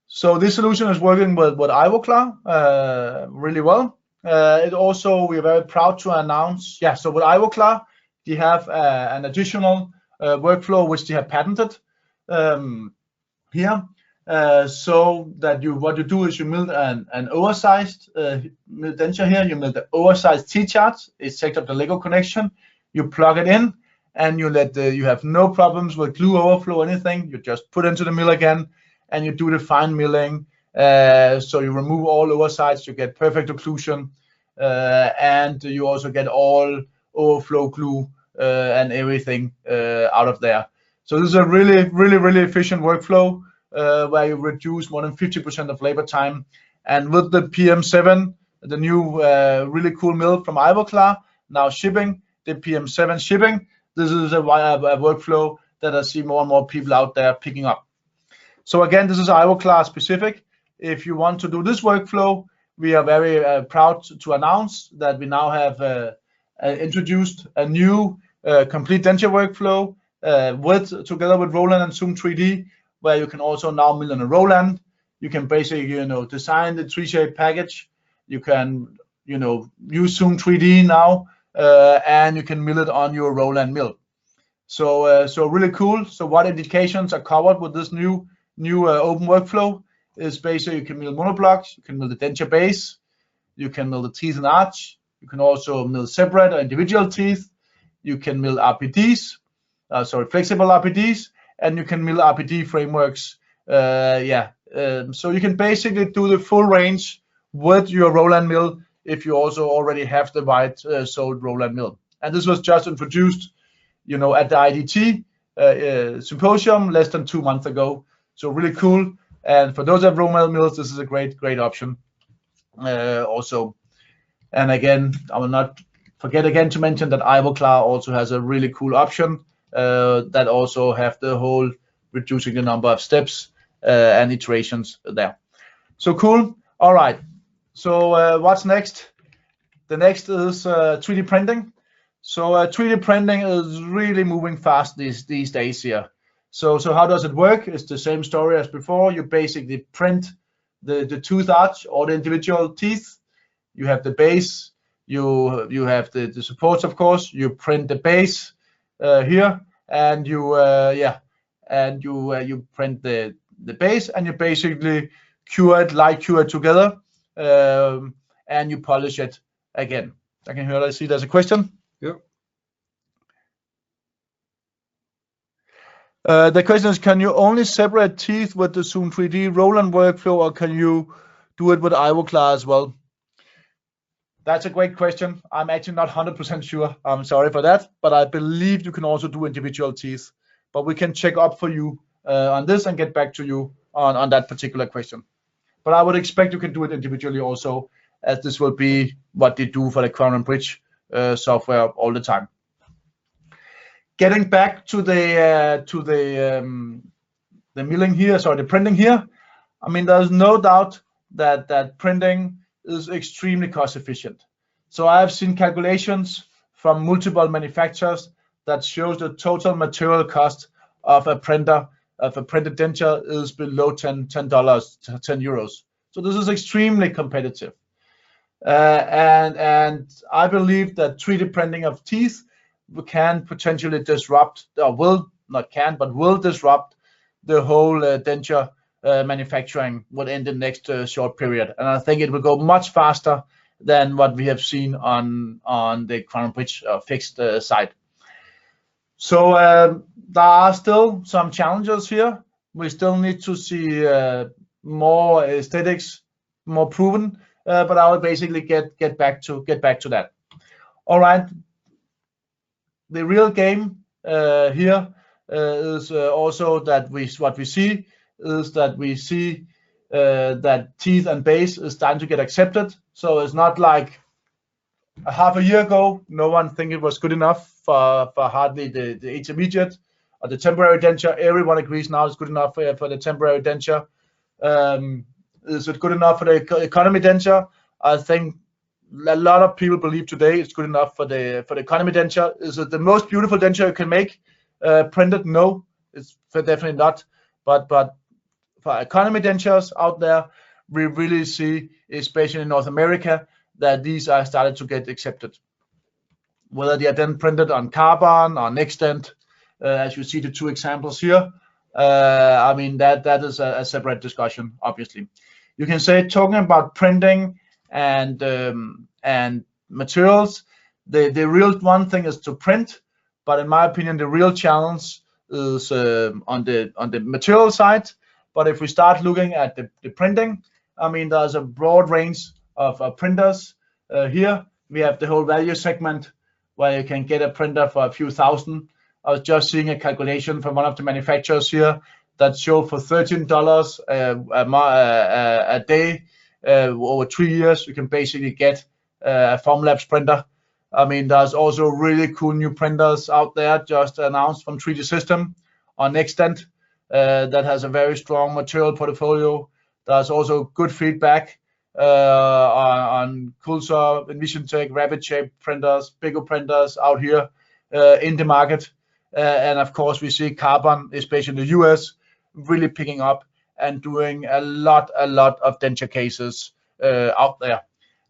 So this solution is working with Ivoclar really well. It also, we're very proud to announce, so with Ivoclar, they have an additional workflow which they have patented here. So that what you do is you mill an oversized denture here. You mill the oversized T-charts. It takes up the Lego connection. You plug it in, and you you have no problems with glue overflow or anything. You just put into the mill again, and you do the fine milling. So you remove all oversides. You get perfect occlusion, and you also get all overflow glue and everything out of there. So this is a really efficient workflow where you reduce more than 50% of labor time. And with the PM7, the new really cool mill from Ivoclar, now shipping the PM7 shipping, this is a workflow that I see more and more people out there picking up. So again, this is Ivoclar specific. If you want to do this workflow, we are very proud to announce that we now have introduced a new complete denture workflow together with Roland and Zoom 3D, where you can also now mill on a Roland. You can basically, design the 3-shape package. You can, use Zoom 3D now, and you can mill it on your Roland mill. So really cool. So what indications are covered with this new open workflow is basically you can mill monoblocks, you can mill the denture base, you can mill the teeth and arch, you can also mill separate or individual teeth, you can mill RPDs, flexible RPDs, and you can mill RPD frameworks. So you can basically do the full range with your Roland mill if you also already have the white sold Roland mill. And this was just introduced, at the IDT symposium less than 2 months ago. So really cool. And for those that have Roland mills, this is a great option also. And again, I will not forget again to mention that Ivoclar also has a really cool option that also have the whole reducing the number of steps and iterations there. So cool. All right. So what's next? The next is 3D printing. So 3D printing is really moving fast these days here. So how does it work? It's the same story as before. You basically print the tooth arch or the individual teeth. You have the base. You have the supports, of course. You print the base here, and you print the base, and you basically light cure it together, and you polish it again. I see there's a question. Yeah. The question is, can you only separate teeth with the Zoom 3D Roland workflow, or can you do it with Ivoclar as well? That's a great question. I'm actually not 100% sure. I'm sorry for that, but I believe you can also do individual teeth. But we can check up for you on this and get back to you on that particular question. But I would expect you can do it individually also, as this will be what they do for the Crown and Bridge software all the time. Getting back to the milling here, the printing here. I mean, there's no doubt that printing is extremely cost efficient. So I have seen calculations from multiple manufacturers that shows the total material cost of a printed denture is below €10. So this is extremely competitive. And I believe that 3D printing of teeth can potentially disrupt, or will disrupt the whole denture manufacturing within the next short period. And I think it will go much faster than what we have seen on the Crown Bridge fixed side. So there are still some challenges here. We still need to see more aesthetics more proven, but I will basically get back to that. All right. The real game here is also that what we see is that that teeth and base is starting to get accepted. So it's not like a half a year ago, no one think it was good enough for hardly the intermediate or the temporary denture. Everyone agrees now it's good enough for the temporary denture. Is it good enough for the economy denture? I think a lot of people believe today it's good enough for the economy denture. Is it the most beautiful denture you can make printed? No, it's definitely not. But for economy dentures out there, we really see, especially in North America, that these are started to get accepted. Whether they are then printed on carbon or NextDent, as you see the two examples here, I mean that is a separate discussion. Obviously, you can say talking about printing and materials, the real one thing is to print, but in my opinion, the real challenge is on the material side. But if we start looking at the printing, I mean, there's a broad range of printers. Here we have the whole value segment where you can get a printer for a few thousand. I was just seeing a calculation from one of the manufacturers here that showed for $13 a day over 3 years, you can basically get a Formlabs printer. I mean, there's also really cool new printers out there just announced from 3D System on NextDent that has a very strong material portfolio. There's also good feedback on Kulsor, EnvisionTech, Rapid Shape printers, bigger printers out here in the market. And of course, we see Carbon, especially in the US, really picking up and doing a lot of denture cases out there.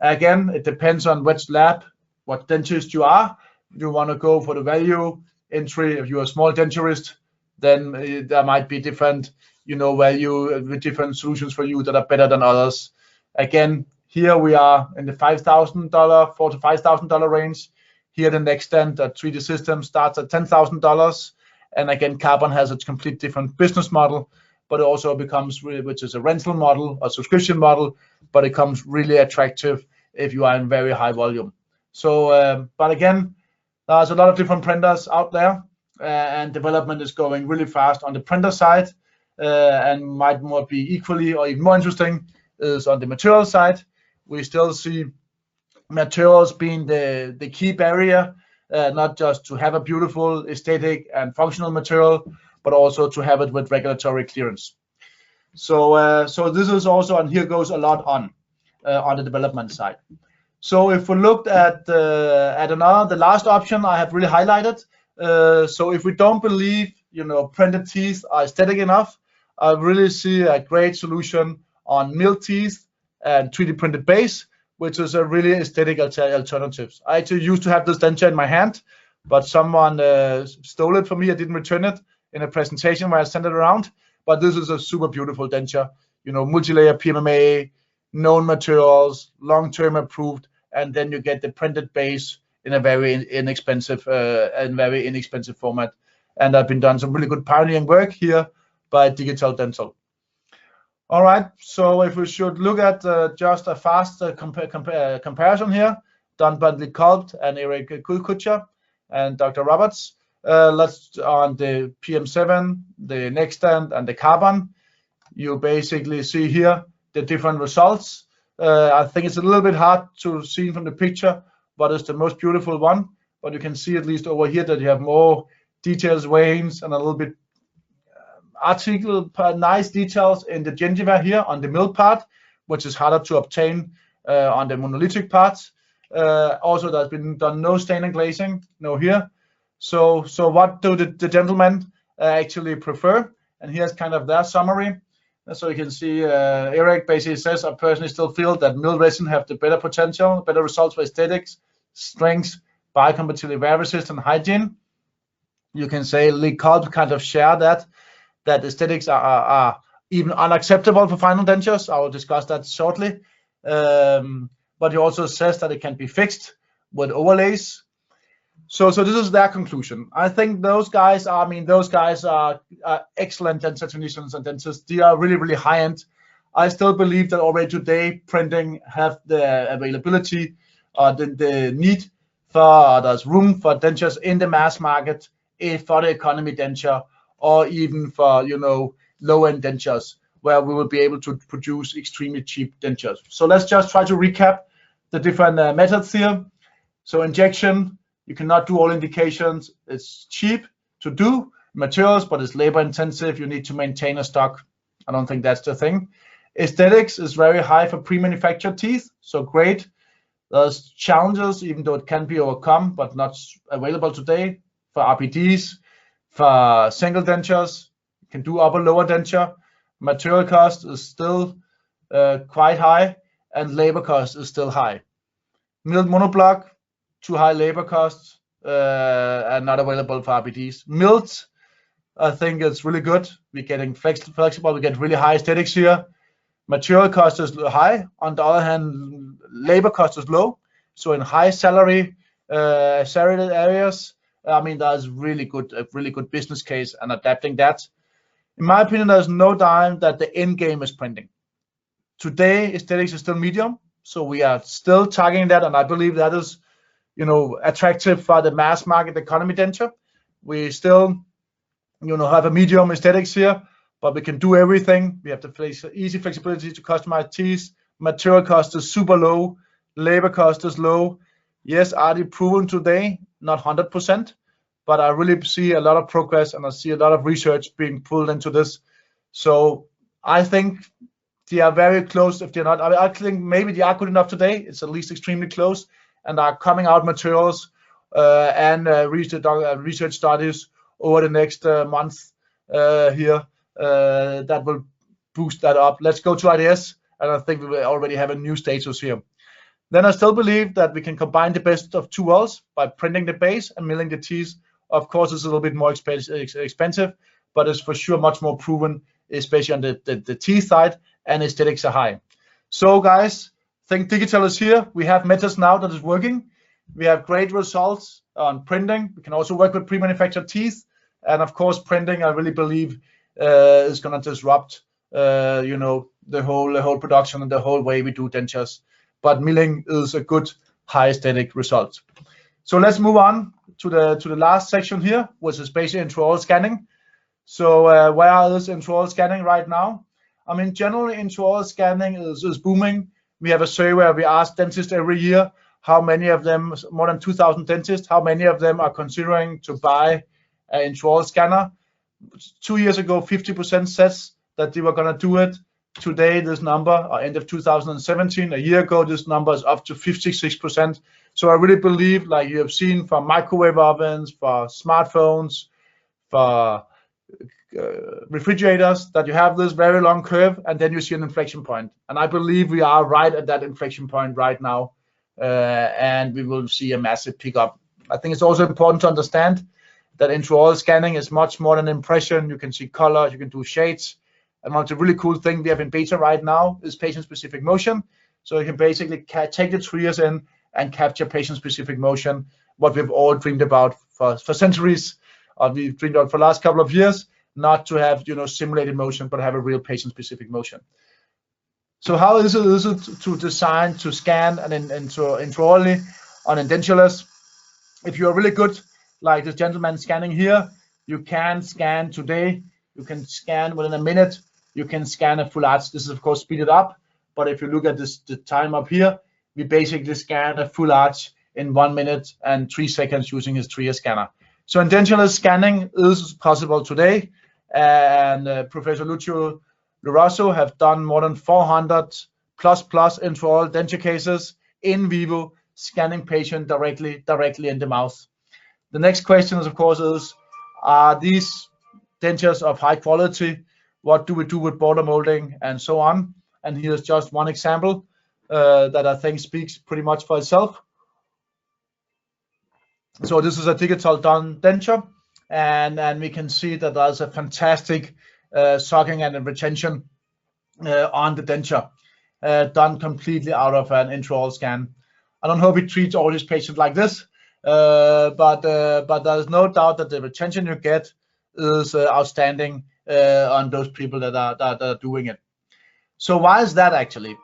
Again, it depends on which lab, what dentist you are. You want to go for the value entry. If you're a small denturist, then there might be different, value with different solutions for you that are better than others. Again, here we are in the $5,000, $4,000 to $5,000 range. Here, the NextDent 3D System starts at $10,000, and again, Carbon has a complete different business model, but it also becomes really, which is a rental model, a subscription model, but it becomes really attractive if you are in very high volume. So, but again, there's a lot of different printers out there, and development is going really fast on the printer side, and might more be equally or even more interesting is on the material side. We still see materials being the key barrier, not just to have a beautiful aesthetic and functional material, but also to have it with regulatory clearance. So this is also, and here goes a lot on the development side. So if we looked at the last option I have really highlighted, so if we don't believe printed teeth are aesthetic enough, I really see a great solution on milled teeth and 3D printed base, which is a really aesthetic alternatives. I actually used to have this denture in my hand, but someone stole it from me. I didn't return it in a presentation where I sent it around. But this is a super beautiful denture, multi-layer PMMA, known materials, long-term approved, and then you get the printed base in a very inexpensive format. And I've been done some really good pioneering work here by Digital Denture. All right, so if we should look at just a fast comparison here, done by Lee Kolb and Eric Kutcher and Dr. Roberts. Let's on the PM7, the NextDent, and the Carbon. You basically see here the different results. I think it's a little bit hard to see from the picture what is the most beautiful one, but you can see at least over here that you have more details, veins, and a little bit nice details in the gingiva here on the milled part, which is harder to obtain on the monolithic parts. Also, there's been done no stain and glazing, no here. So what do the gentlemen actually prefer? And here's kind of their summary. So you can see Eric basically says, I personally still feel that milled resin have the better potential, better results for aesthetics, strength, biocompatibility, wear resistance, hygiene. You can say Lee Kolb kind of share that aesthetics are even unacceptable for final dentures. I will discuss that shortly. But he also says that it can be fixed with overlays. So this is their conclusion. I think those guys are excellent dental technicians and dentists. They are really, really high end. I still believe that already today printing have the availability or the need for, there's room for dentures in the mass market, for the economy denture, or even for, you know, low-end dentures, where we will be able to produce extremely cheap dentures. So let's just try to recap the different methods here. So injection, you cannot do all indications. It's cheap to do materials, but it's labor intensive. You need to maintain a stock. I don't think that's the thing. Aesthetics is very high for pre-manufactured teeth, so great. There's challenges, even though it can be overcome, but not available today for RPDs, for single dentures. You can do upper lower denture. Material cost is still quite high, and labor cost is still high. Milled monoblock, too high labor costs, and not available for RPDs. Milled, I think it's really good. We're getting flexible. We get really high aesthetics here. Material cost is high. On the other hand, labor cost is low. So in high salary areas, I mean, that's a really good business case and adapting that. In my opinion, there's no doubt that the end game is printing. Today, aesthetics is still medium, so we are still targeting that, and I believe that is, you know, attractive for the mass market economy denture. We still, you know, have a medium aesthetics here, but we can do everything. We have the easy flexibility to customize teeth. Material cost is super low. Labor cost is low. Yes, are they proven today? Not 100%, but I really see a lot of progress, and I see a lot of research being pulled into this. So I think they are very close. If they're not, I think maybe they are good enough today. It's at least extremely close, and are coming out materials and research studies over the next month here that will boost that up. Let's go to IDS, and I think we will already have a new status here. Then I still believe that we can combine the best of two worlds by printing the base and milling the teeth. Of course, it's a little bit more expensive, but it's for sure much more proven, especially on the teeth side, and aesthetics are high. So guys, think digital is here. We have methods now that is working. We have great results on printing. We can also work with pre-manufactured teeth, and of course, printing, I really believe is going to disrupt, you know, the whole production and the whole way we do dentures. But milling is a good high aesthetic result. So let's move on to the last section here, which is basically intraoral scanning. So where is intraoral scanning right now? I mean, generally intraoral scanning is booming. We have a survey where we ask dentists every year how many of them, more than 2,000 dentists, how many of them are considering to buy an intraoral scanner. 2 years ago, 50% says that they were going to do it. Today, this number, end of 2017, a year ago, this number is up to 56%. So I really believe, like you have seen for microwave ovens, for smartphones, for refrigerators, that you have this very long curve, and then you see an inflection point. And I believe we are right at that inflection point right now, and we will see a massive pickup. I think it's also important to understand that intraoral scanning is much more than impression. You can see color, you can do shades. And one of the really cool thing we have in beta right now is patient-specific motion. So you can basically take the triggers in and capture patient-specific motion, what we've all dreamed about for centuries, or we've dreamed about for the last couple of years, not to have, you know, simulated motion, but have a real patient-specific motion. So how is it to design, to scan and intraorally on edentulous? If you're really good, like this gentleman scanning here, you can scan today. You can scan within a minute. You can scan a full arch. This is of course speeded up, but if you look at this, the time up here, we basically scan a full arch in 1 minute and 3 seconds using his TRIA scanner. So edentulous scanning is possible today, and Professor Lucio Lorasso have done more than 400 plus intraoral denture cases in vivo, scanning patient directly in the mouth. The next question is, of course, are these dentures of high quality? What do we do with border molding and so on? And here's just one example that I think speaks pretty much for itself. So this is a digital denture, and we can see that there's a fantastic sucking and retention on the denture, done completely out of an intraoral scan. I don't hope he treats all his patients like this, but there's no doubt that the retention you get is outstanding on those people that are doing it. So why is that actually?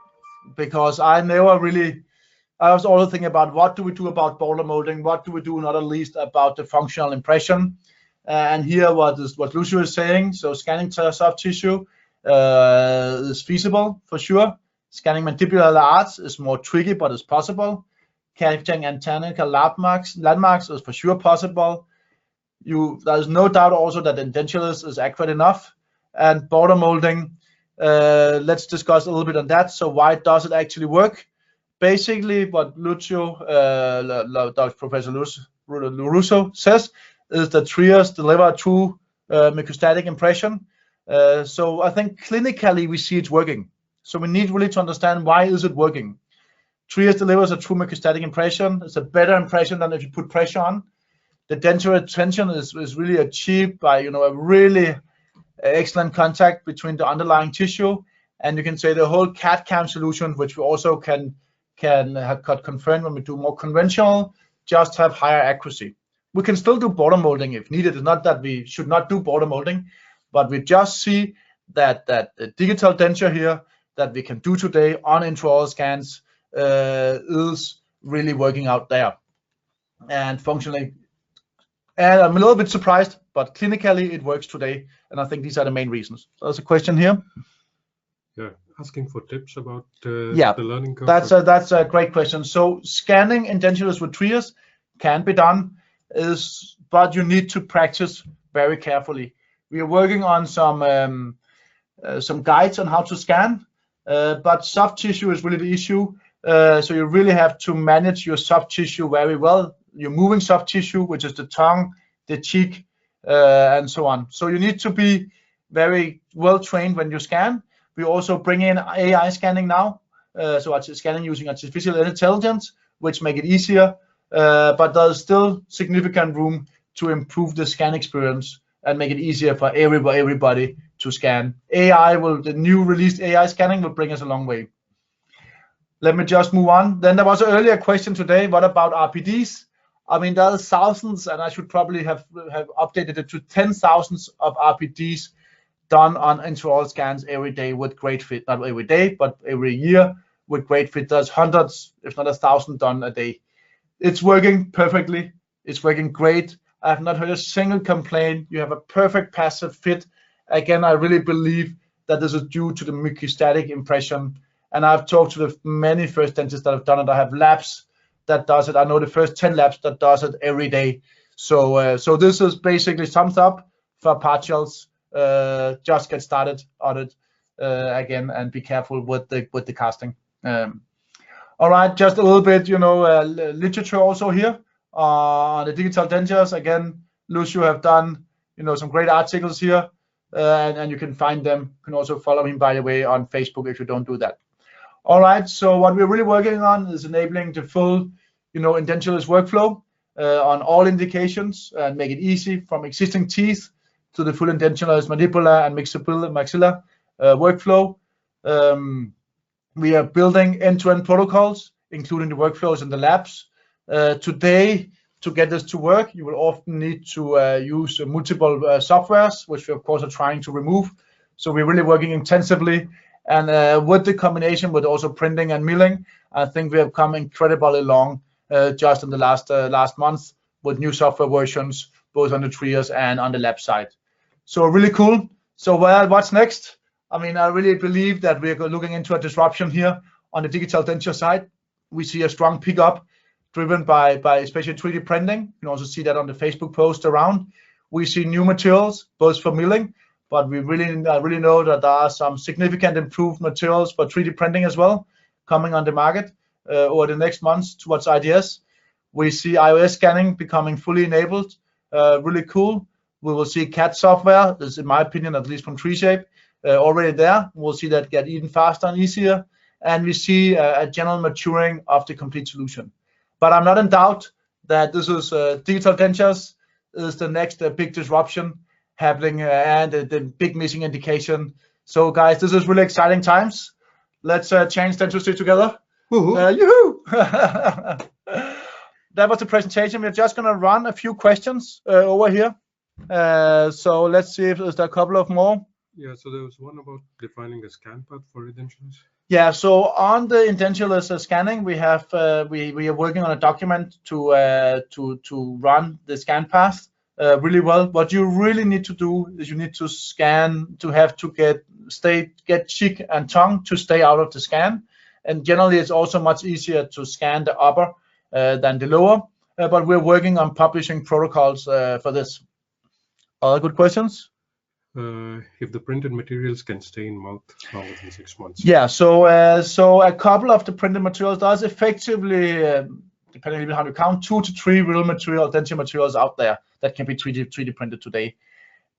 Because I was always thinking about what do we do about border molding, what do we do not at least about the functional impression. And here what Lucio is saying, so scanning soft tissue is feasible for sure. Scanning mandibular arch is more tricky, but it's possible. Capturing anatomical landmarks is for sure possible. There's no doubt also that the dentures is accurate enough. And border molding, let's discuss a little bit on that. So why does it actually work? Basically, what Lucio, Professor Russo says is that trias deliver a true microstatic impression. So I think clinically we see it's working. So we need really to understand why is it working. Trias delivers a true microstatic impression. It's a better impression than if you put pressure on. The denture tension is really achieved by a really excellent contact between the underlying tissue, and you can say the whole CAD/CAM solution, which we also can have got confirmed when we do more conventional, just have higher accuracy. We can still do border molding if needed. It's not that we should not do border molding, but we just see that the digital denture here that we can do today on intraoral scans is really working out there and functionally. And I'm a little bit surprised, but clinically it works today, and I think these are the main reasons. So there's a question here. Yeah, asking for tips about the learning curve. That's a great question. So scanning in dentures with trias can be done, but you need to practice very carefully. We are working on some guides on how to scan, but soft tissue is really the issue. So you really have to manage your soft tissue very well. You're moving soft tissue, which is the tongue, the cheek, and so on. So you need to be very well trained when you scan. We also bring in AI scanning now, so scanning using artificial intelligence, which make it easier. But there's still significant room to improve the scan experience and make it easier for everybody to scan. The new released AI scanning will bring us a long way. Let me just move on. Then there was an earlier question today. What about RPDs? I mean, there are thousands, and I should probably have updated it to 10,000s of RPDs done on intraoral scans every day with great fit. Not every day, but every year with great fit. There's hundreds, if not 1,000 done a day. It's working perfectly. It's working great. I have not heard a single complaint. You have a perfect passive fit. Again, I really believe that this is due to the microstatic impression. And I've talked to the many first dentists that have done it. I have labs that does it. I know the first 10 labs that does it every day. So this is basically sums up for partials. Just get started on it again, and be careful with the casting. All right, just a little bit, literature also here on the digital dentures. Again, Lucio have done, some great articles here, and you can find them. You can also follow him, by the way, on Facebook if you don't do that. All right, so what we're really working on is enabling the full, edentulous workflow on all indications and make it easy from existing teeth to the full edentulous mandibular and maxilla workflow. We are building end-to-end protocols, including the workflows in the labs. Today, to get this to work, you will often need to use multiple softwares, which we of course are trying to remove. So we're really working intensively. And with the combination with also printing and milling, I think we have come incredibly long just in the last month with new software versions, both on the trias and on the lab side. So really cool. So what's next? I mean, I really believe that we're looking into a disruption here on the digital denture side. We see a strong pickup driven by especially 3D printing. You can also see that on the Facebook post around. We see new materials, both for milling, but we really know that there are some significant improved materials for 3D printing as well coming on the market over the next months towards IDS. We see iOS scanning becoming fully enabled, really cool. We will see CAD software, this is in my opinion, at least from TreeShape, already there. We'll see that get even faster and easier. And we see a general maturing of the complete solution. But I'm not in doubt that this is digital dentures is the next big disruption happening and the big missing indication. So guys, this is really exciting times. Let's change dentistry together. Yoo-hoo! That was the presentation. We're just going to run a few questions over here. So let's see if there's a couple of more. Yeah, so there was one about defining a scan path for edentulous. Yeah, so on the edentulous scanning, we have we are working on a document to run the scan path really well. What you really need to do is you need to scan get cheek and tongue to stay out of the scan, and generally it's also much easier to scan the upper than the lower. But we're working on publishing protocols for this. Other good questions? If the printed materials can stay in mouth longer than 6 months. Yeah, so a couple of the printed materials does effectively, depending on how you count, 2 to 3 real denture materials out there that can be 3D printed today,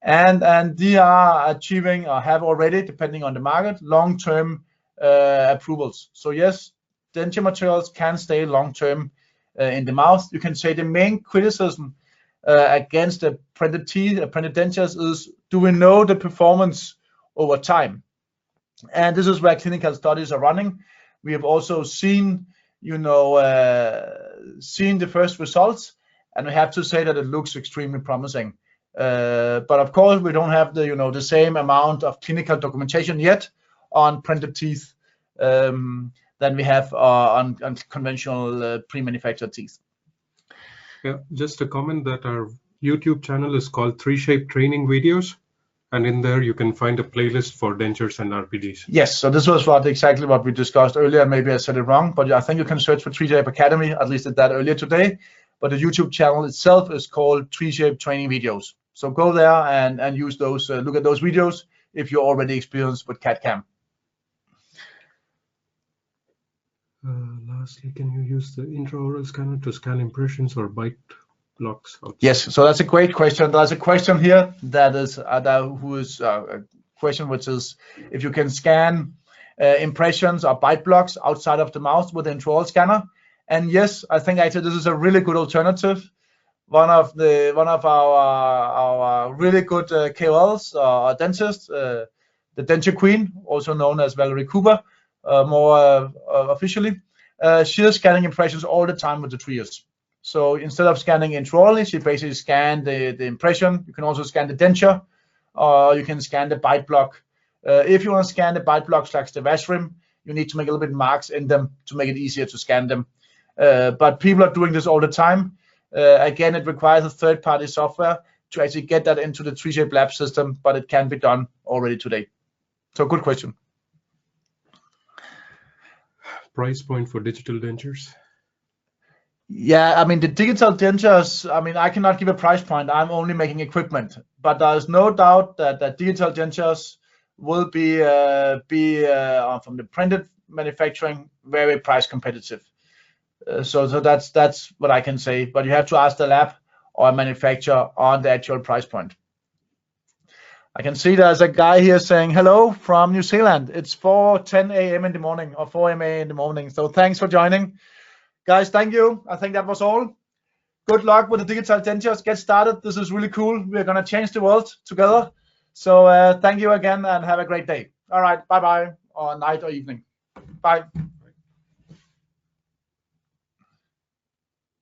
and they are achieving or have already, depending on the market, long-term approvals. So yes, denture materials can stay long-term in the mouth. You can say the main criticism against the printed dentures is, do we know the performance over time? And this is where clinical studies are running. We have also seen, seen the first results, and we have to say that it looks extremely promising. But of course, we don't have the same amount of clinical documentation yet on printed teeth than we have on conventional pre-manufactured teeth. Yeah, just a comment that our YouTube channel is called 3Shape Training Videos, and in there you can find a playlist for dentures and RPDs. Yes, so this was exactly what we discussed earlier. Maybe I said it wrong, but I think you can search for 3Shape Academy. At least did that earlier today. But the YouTube channel itself is called 3Shape Training Videos. So go there and use those, look at those videos if you're already experienced with CAD/CAM. Lastly, can you use the intraoral scanner to scan impressions or bite blocks outside? Yes, so that's a great question. There's a question here that is a question which is if you can scan impressions or bite blocks outside of the mouth with the intraoral scanner. And yes, I think actually this is a really good alternative. One of our really good KOLs or dentists, the denture queen, also known as Valerie Cooper, more officially, she is scanning impressions all the time with the trios. So instead of scanning intraorally, she basically scanned the impression. You can also scan the denture, or you can scan the bite block. If you want to scan the bite blocks like the VAS rim, you need to make a little bit marks in them to make it easier to scan them. But people are doing this all the time. Again, it requires a third-party software to actually get that into the 3Shape lab system, but it can be done already today. So good question. Price point for digital dentures? Yeah, I mean, the digital dentures, I mean, I cannot give a price point. I'm only making equipment, but there's no doubt that digital dentures will be from the printed manufacturing very price competitive. So that's what I can say. But you have to ask the lab or manufacturer on the actual price point. I can see there's a guy here saying hello from New Zealand. It's 4:10 a.m. in the morning or 4 a.m. in the morning. So thanks for joining. Guys, thank you. I think that was all. Good luck with the digital dentures. Get started. This is really cool. We're going to change the world together. So thank you again and have a great day. All right. Bye-bye, or night or evening. Bye.